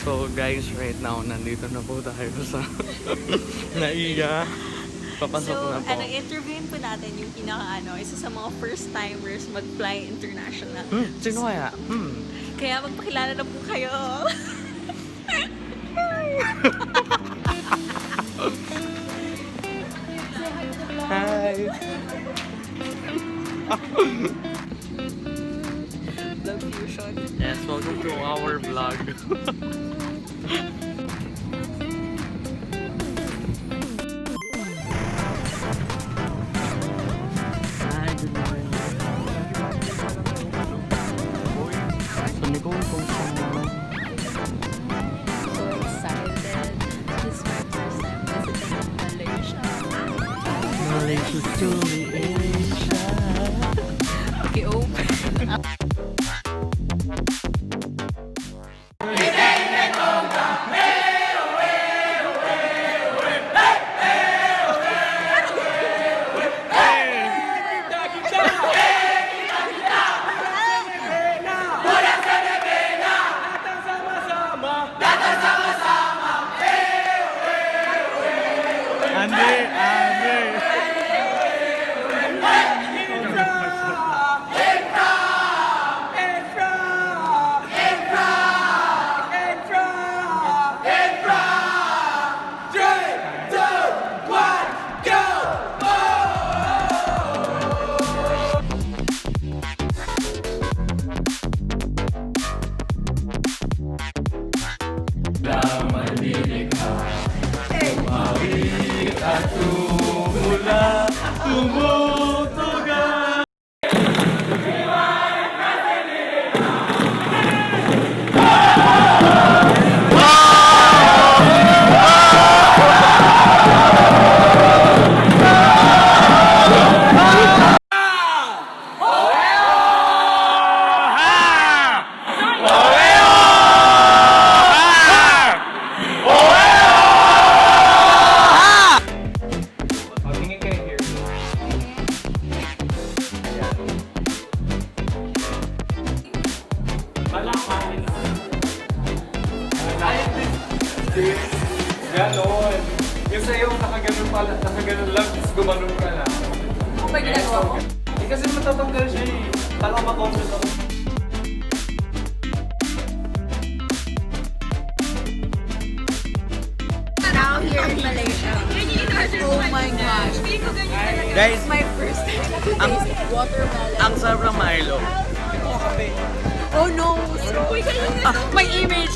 So guys, right now, nandito na po tayo sa NYALA. Papasok na po. Interviewin po natin yung isa sa mga first-timers mag-fly international. Sino kaya? Kaya magpakilala na po kayo. Hi! Vlog fusion. Yes, welcome to our vlog. Hi, good morning. Sumikong kung saan. So excited. This is my first time visiting Malaysia. Malaysia to Asia. Okay, open. Ganon. Yung sa'yo, nakaganon pala, nakaganon lang, tapos gumanon ka na. Ano ba ginagawa ko? Eh kasi matatanggal siya eh. Tala ma-conscious ako. Now here in Malaysia. Oh my gosh. Guys, My first time to taste watermelon. ang sarap ng Milo. Oh no! My image!